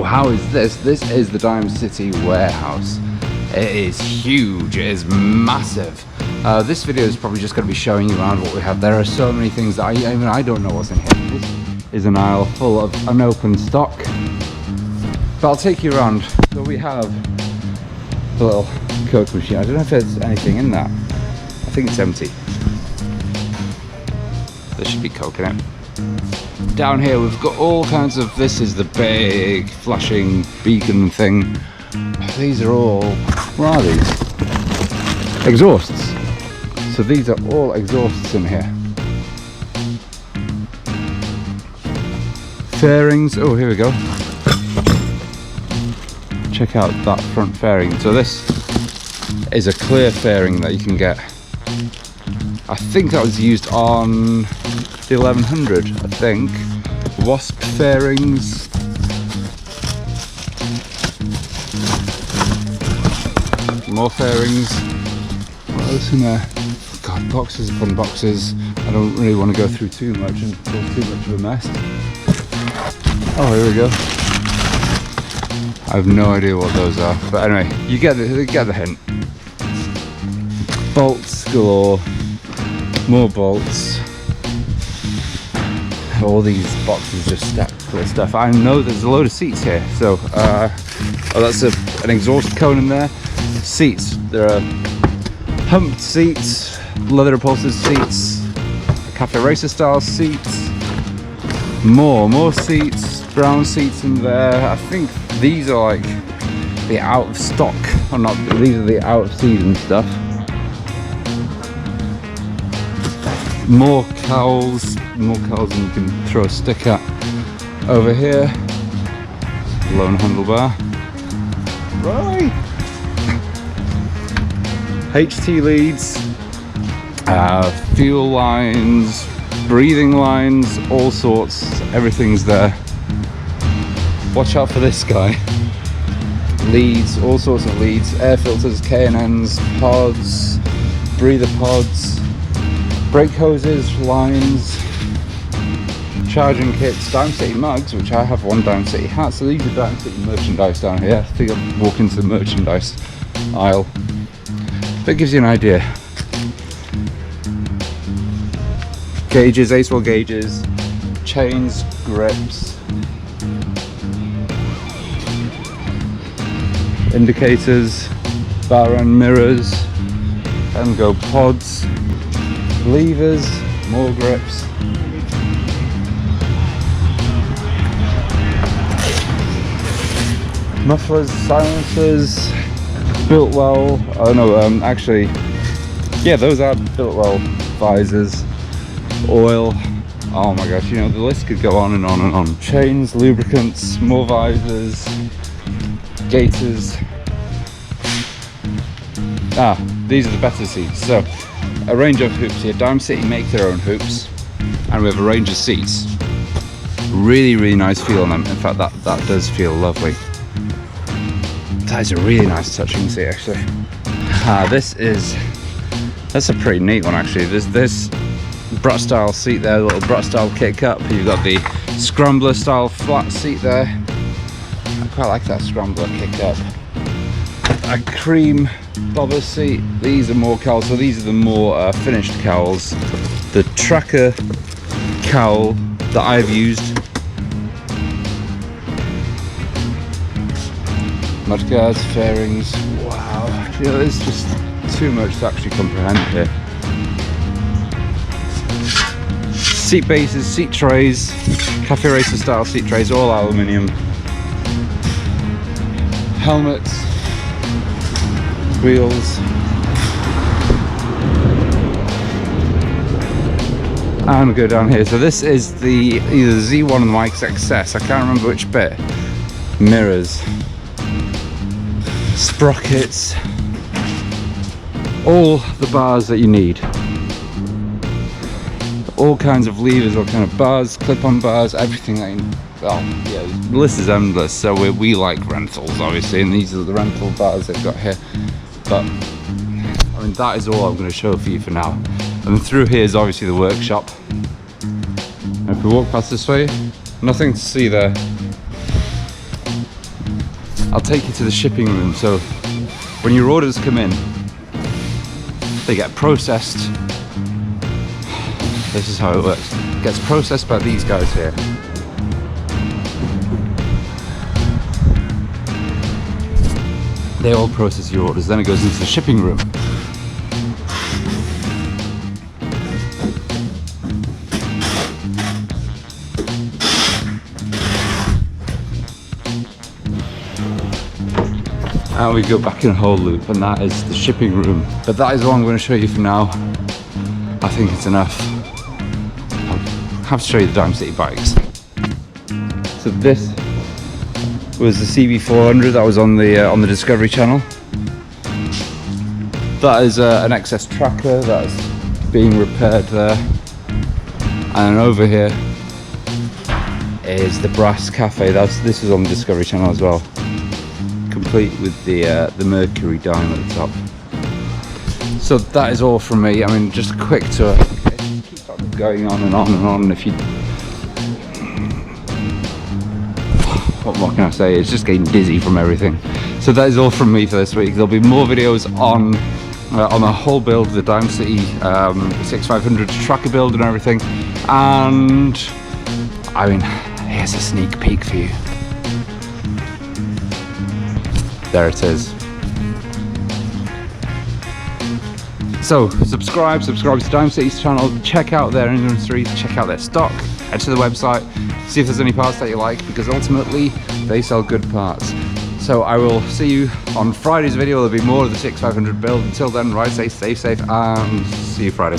how is this? This is the Dime City warehouse. It is huge, it is massive. This video is probably just going to be showing you around what we have. There are so many things that I don't know what's in here. This is an aisle full of unopened stock. But I'll take you around. So we have a little Coke machine. I don't know if there's anything in that. I think it's empty. There should be Coke in it. Down here we've got all kinds of, this is the big flashing beacon thing. These are all, what are these? Exhausts. So these are all exhausts in here. Fairings, oh here we go. Check out that front fairing. So this is a clear fairing that you can get. I think that was used on the 1100, I think. Wasp fairings. More fairings. What else in there? God, boxes upon boxes. I don't really want to go through too much and cause too much of a mess. Oh, here we go. I have no idea what those are, but anyway, you get the hint. Bolts galore. More bolts. All these boxes just stacked with stuff. I know there's a load of seats here. So, oh, that's an exhaust cone in there. Seats. There are humped seats, leather upholstered seats, cafe racer style seats. More seats. Brown seats in there. I think these are like the out of stock, or not. These are the out of season stuff. More cowls, and you can throw a stick at. Over here, lone handlebar. Right. HT leads, fuel lines, breathing lines, all sorts. Everything's there. Watch out for this guy. Leads, all sorts of leads, air filters, K&Ns, pods, breather pods. Brake hoses, lines, charging kits, Dime City mugs, which I have one Dime City hat, so these are Dime City merchandise down here. I think I'll walk into the merchandise aisle. But it gives you an idea. Gauges, ASWEL gauges, chains, grips, indicators, bar end mirrors, and go pods. Levers, more grips. Mufflers, silencers, built well. Oh no, actually, yeah, those are built well visors. Oil. Oh my gosh, you know, the list could go on and on and on. Chains, lubricants, more visors, gaiters. These are the better seats. So, a range of hoops here. Dime City make their own hoops, and we have a range of seats. Really nice feel on them. In fact, that does feel lovely. That is a really nice touching seat, actually. That's a pretty neat one, actually. There's this Brut style seat there, a little Brut style kick up. You've got the Scrambler style flat seat there. I quite like that Scrambler kick up. A cream bobber seat. These are more cowls, so these are the more finished cowls. The Tracker cowl that I've used. Mudguards, fairings. Wow, you know, there's just too much to actually comprehend here. Seat bases, seat trays, cafe racer style seat trays, all aluminium. Helmets, wheels, and we go down here. So this is the either Z1 and the Mike's XS. I can't remember which bit. Mirrors, sprockets, all the bars that you need. All kinds of levers, all kind of bars, clip-on bars, everything that you, well, yeah, the list is endless. So we like rentals, obviously, and these are the rental bars they've got here. But I mean, that is all I'm going to show for you for now. And through here is obviously the workshop. And if we walk past this way, nothing to see there. I'll take you to the shipping room. So when your orders come in, they get processed. This is how it works. It gets processed by these guys here. They all process your orders, then it goes into the shipping room. And we go back in a whole loop, and that is the shipping room. But that is all I'm going to show you for now. I think it's enough. I'll have to show you the Dime City bikes. So this was the CB400 that was on the Discovery Channel. That is an XS tracker that's being repaired there. And over here is the Brass Cafe. This was on the Discovery Channel as well, complete with the Mercury dime at the top. So that is all from me. I mean, just a quick tour. It keeps on going on and on and on. If you, what more can I say? It's just getting dizzy from everything. So that is all from me for this week. There'll be more videos on the whole build, the Dime City CX500 tracker build and everything. And I mean, here's a sneak peek for you. There it is. So subscribe to Dime City's channel, check out their inventory, check out their stock, head to the website, see if there's any parts that you like, because ultimately they sell good parts. So I will see you on Friday's video. There'll be more of the CX500 build. Until then, ride safe, stay safe, and see you Friday.